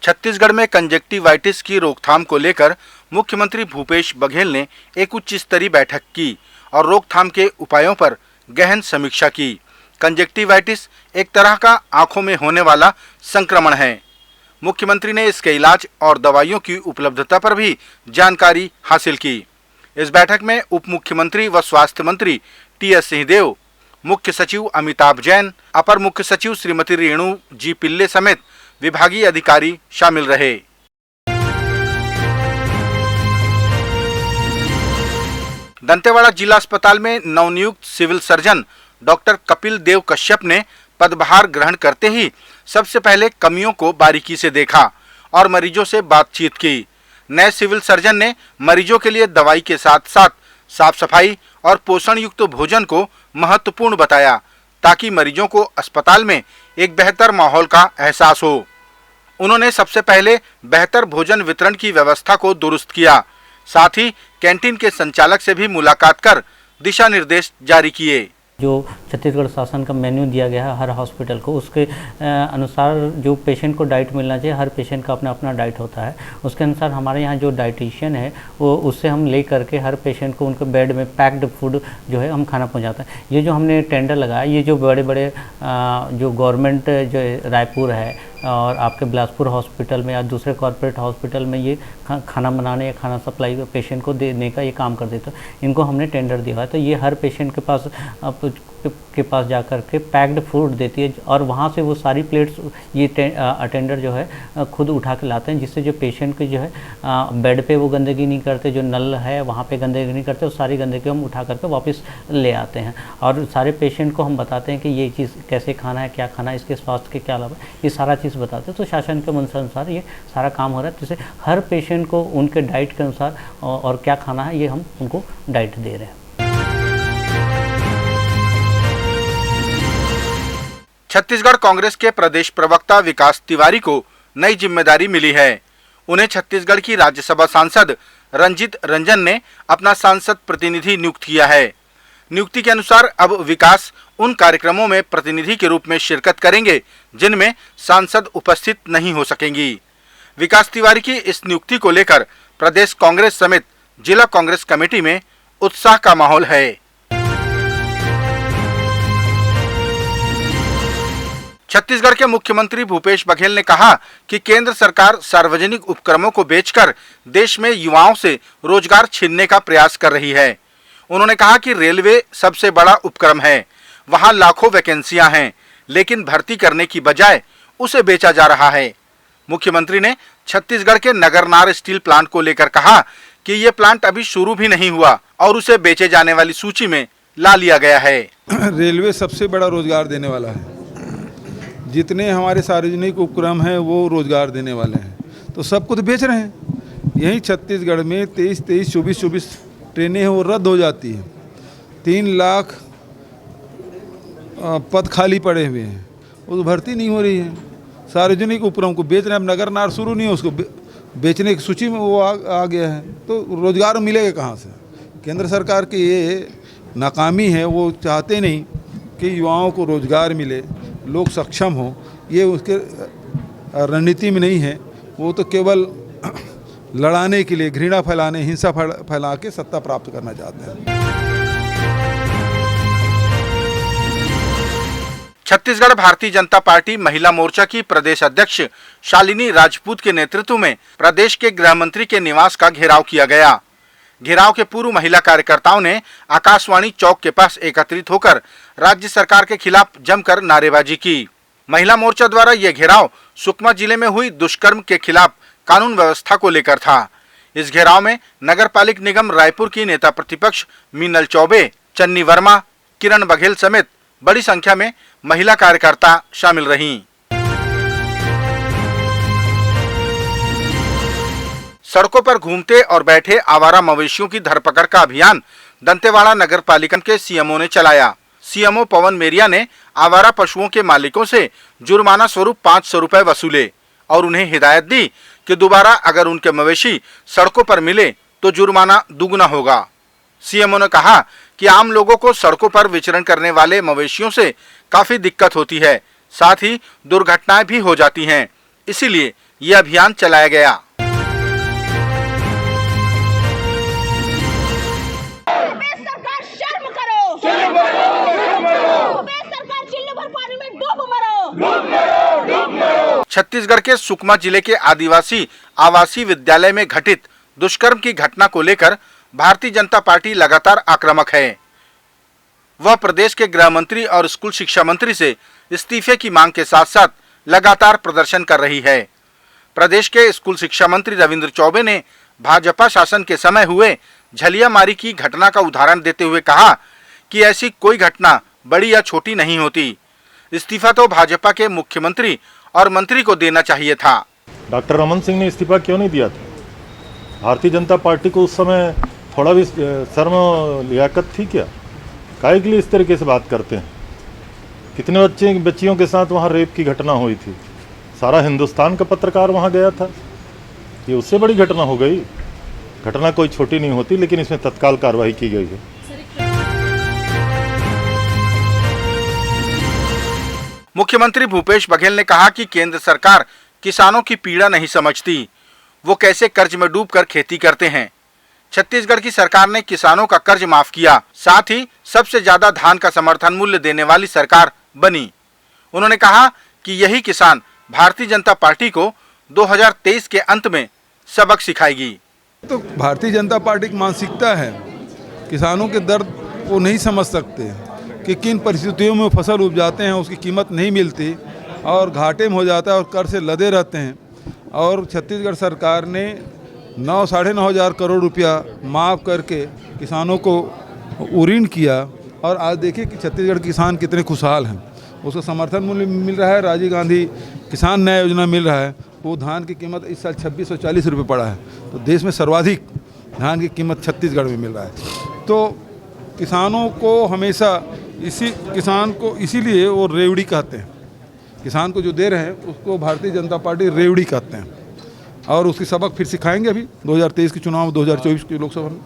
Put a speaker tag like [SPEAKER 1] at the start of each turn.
[SPEAKER 1] छत्तीसगढ़ में कंजक्टिवाइटिस की रोकथाम को लेकर मुख्यमंत्री भूपेश बघेल ने एक उच्च स्तरीय बैठक की और रोकथाम के उपायों पर गहन समीक्षा की। कंजक्टिवाइटिस एक तरह का आंखों में होने वाला संक्रमण है। मुख्यमंत्री ने इसके इलाज और दवाइयों की उपलब्धता पर भी जानकारी हासिल की। इस बैठक में उप मुख्यमंत्री व स्वास्थ्य मंत्री टी.एस. सिंहदेव, मुख्य सचिव अमिताभ जैन, अपर मुख्य सचिव श्रीमती रेणु जी पिल्ले समेत विभागीय अधिकारी शामिल रहे। दंतेवाड़ा जिला अस्पताल में नवनियुक्त civil surgeon doctor Kapil Dev Kashyap ने पदभार ग्रहण करते ही सबसे पहले कमियों को बारीकी से देखा और मरीजों से बातचीत की। नए सिविल सर्जन ने मरीजों के लिए दवाई के साथ साथ साफ सफाई और पोषण युक्त भोजन को महत्वपूर्ण बताया ताकि मरीजों को अस्पताल में एक बेहतर माहौल का एहसास हो। उन्होंने सबसे पहले बेहतर भोजन वितरण की व्यवस्था को दुरुस्त किया। साथ ही कैंटीन के संचालक से भी मुलाकात कर दिशा निर्देश जारी किए।
[SPEAKER 2] जो छत्तीसगढ़ शासन का मेन्यू दिया गया है हर हॉस्पिटल को, उसके अनुसार जो पेशेंट को डाइट मिलना चाहिए, हर पेशेंट का अपना अपना डाइट होता है। उसके अनुसार हमारे यहाँ जो डाइटिशियन है वो उससे हम ले करके हर पेशेंट को उनके बेड में पैक्ड फूड जो है हम खाना पहुँचाते हैं। ये जो हमने टेंडर लगाया, ये जो बड़े बड़े जो गवर्नमेंट जो रायपुर है और आपके बिलासपुर हॉस्पिटल में या दूसरे कॉर्पोरेट हॉस्पिटल में ये खाना बनाने या खाना सप्लाई पेशेंट को देने का ये काम कर देते हैं। इनको हमने टेंडर दिया है, तो ये हर पेशेंट के पास जा कर के पैक्ड फूड देती है और वहाँ से वो सारी प्लेट्स ये अटेंडर जो है खुद उठा के लाते हैं, जिससे जो पेशेंट के जो है बेड पे वो गंदगी नहीं करते, जो नल है वहाँ पे गंदगी नहीं करते, वो सारी गंदगी हम उठा करके वापस ले आते हैं और सारे पेशेंट को हम बताते हैं कि ये चीज़ कैसे खाना है, क्या खाना है, इसके स्वास्थ्य के क्या लाभ है, ये सारा चीज़ बताते हैं। तो शासन के अनुसार ये सारा काम हो रहा है, जिससे हर पेशेंट को उनके डाइट के अनुसार और क्या खाना है ये हम उनको डाइट दे रहे हैं।
[SPEAKER 1] छत्तीसगढ़ कांग्रेस के प्रदेश प्रवक्ता विकास तिवारी को नई जिम्मेदारी मिली है। उन्हें छत्तीसगढ़ की राज्यसभा सांसद रंजित रंजन ने अपना सांसद प्रतिनिधि नियुक्त किया है। नियुक्ति के अनुसार अब विकास उन कार्यक्रमों में प्रतिनिधि के रूप में शिरकत करेंगे जिनमें सांसद उपस्थित नहीं हो सकेंगी। विकास तिवारी की इस नियुक्ति को लेकर प्रदेश कांग्रेस समेत जिला कांग्रेस कमेटी में उत्साह का माहौल है। छत्तीसगढ़ के मुख्यमंत्री भूपेश बघेल ने कहा कि केंद्र सरकार सार्वजनिक उपक्रमों को बेचकर देश में युवाओं से रोजगार छीनने का प्रयास कर रही है। उन्होंने कहा कि रेलवे सबसे बड़ा उपक्रम है, वहां लाखों वैकेंसियां हैं, लेकिन भर्ती करने की बजाय उसे बेचा जा रहा है। मुख्यमंत्री ने छत्तीसगढ़ के नगरनार स्टील प्लांट को लेकर कहा कि ये प्लांट अभी शुरू भी नहीं हुआ और उसे बेचे जाने वाली सूची में ला लिया गया है।
[SPEAKER 3] रेलवे सबसे बड़ा रोजगार देने वाला है, जितने हमारे सार्वजनिक उपक्रम हैं वो रोजगार देने वाले हैं, तो सब कुछ बेच रहे हैं। यहीं छत्तीसगढ़ में 23 24 ट्रेनें हैं वो रद्द हो जाती हैं। 3 लाख पद खाली पड़े हुए हैं, वो भर्ती नहीं हो रही है। सार्वजनिक उपक्रम को बेच रहे हैं। अब नगरनार शुरू नहीं है, उसको बेचने की सूची में वो आ गया है, तो रोजगार मिलेगा कहाँ से? केंद्र सरकार की ये नाकामी है, वो चाहते नहीं कि युवाओं को रोजगार मिले, लोग सक्षम हो, ये उसके रणनीति में नहीं है। वो तो केवल लड़ाने के लिए, घृणा फैलाने, हिंसा फैला के सत्ता प्राप्त करना चाहते हैं।
[SPEAKER 1] छत्तीसगढ़ भारतीय जनता पार्टी महिला मोर्चा की प्रदेश अध्यक्ष शालिनी राजपूत के नेतृत्व में प्रदेश के गृह मंत्री के निवास का घेराव किया गया। घेराव के पूर्व महिला कार्यकर्ताओं ने आकाशवाणी चौक के पास एकत्रित होकर राज्य सरकार के खिलाफ जमकर नारेबाजी की। महिला मोर्चा द्वारा यह घेराव सुकमा जिले में हुई दुष्कर्म के खिलाफ कानून व्यवस्था को लेकर था। इस घेराव में नगर पालिक निगम रायपुर की नेता प्रतिपक्ष मीनल चौबे, चन्नी वर्मा, किरण बघेल समेत बड़ी संख्या में महिला कार्यकर्ता शामिल रहीं। सड़कों पर घूमते और बैठे आवारा मवेशियों की धरपकड़ का अभियान दंतेवाड़ा नगर पालिका के सीएमओ ने चलाया। सीएमओ पवन मेरिया ने आवारा पशुओं के मालिकों से जुर्माना स्वरूप 500 रुपए वसूले और उन्हें हिदायत दी कि दोबारा अगर उनके मवेशी सड़कों पर मिले तो जुर्माना दुगना होगा। सीएमओ ने कहा कि आम लोगों को सड़कों पर विचरण करने वाले मवेशियों से काफी दिक्कत होती है, साथ ही दुर्घटनाएं भी हो जाती हैं। इसीलिए ये अभियान चलाया गया।
[SPEAKER 4] सरकार शर्म करो, सरकार चिल्लू भर पानी में डूब मरो।
[SPEAKER 1] छत्तीसगढ़ के सुकमा जिले के आदिवासी आवासीय विद्यालय में घटित दुष्कर्म की घटना को लेकर भारतीय जनता पार्टी लगातार आक्रामक है। वह प्रदेश के गृह मंत्री और स्कूल शिक्षा मंत्री से इस्तीफे की मांग के साथ साथ लगातार प्रदर्शन कर रही है। प्रदेश के स्कूल शिक्षा मंत्री रविंद्र चौबे ने भाजपा शासन के समय हुए झलियामारी की घटना का उदाहरण देते हुए कहा कि ऐसी कोई घटना बड़ी या छोटी नहीं होती। इस्तीफा तो भाजपा के मुख्यमंत्री और मंत्री को देना चाहिए था।
[SPEAKER 5] डॉक्टर रमन सिंह ने इस्तीफा क्यों नहीं दिया था? भारतीय जनता पार्टी को उस समय थोड़ा भी शर्म लियाकत थी क्या? काहे के लिए इस तरीके से बात करते हैं? कितने बच्चियों के साथ वहाँ रेप की घटना हुई थी, सारा हिंदुस्तान का पत्रकार वहाँ गया था। ये उससे बड़ी घटना हो गई। घटना कोई छोटी नहीं होती, लेकिन इसमें तत्काल कार्रवाई की गई है।
[SPEAKER 1] मुख्यमंत्री भूपेश बघेल ने कहा कि केंद्र सरकार किसानों की पीड़ा नहीं समझती, वो कैसे कर्ज में डूबकर खेती करते हैं। छत्तीसगढ़ की सरकार ने किसानों का कर्ज माफ किया, साथ ही सबसे ज्यादा धान का समर्थन मूल्य देने वाली सरकार बनी। उन्होंने कहा कि यही किसान भारतीय जनता पार्टी को 2023 के अंत में सबक सिखाएगी।
[SPEAKER 3] तो भारतीय जनता पार्टी की मानसिकता है, किसानों के दर्द वो नहीं समझ सकते कि किन परिस्थितियों में फसल उपजाते हैं, उसकी कीमत नहीं मिलती और घाटे में हो जाता है और कर्ज से लदे रहते हैं। और छत्तीसगढ़ सरकार ने 9-9.5 हज़ार करोड़ रुपया माफ़ करके किसानों को ऋण किया और आज देखिए कि छत्तीसगढ़ किसान कितने खुशहाल हैं। उसको समर्थन मूल्य मिल रहा है, राजीव गांधी किसान न्याय योजना मिल रहा है। वो धान की कीमत इस साल 2640 रुपये पड़ा है, तो देश में सर्वाधिक धान की कीमत छत्तीसगढ़ में मिल रहा है। तो किसानों को हमेशा किसान को इसीलिए वो रेवड़ी कहते हैं। किसान को जो दे रहे हैं उसको भारतीय जनता पार्टी रेवड़ी कहते हैं और उसकी सबक फिर सिखाएंगे अभी 2023 के चुनाव, 2024 के लोकसभा में।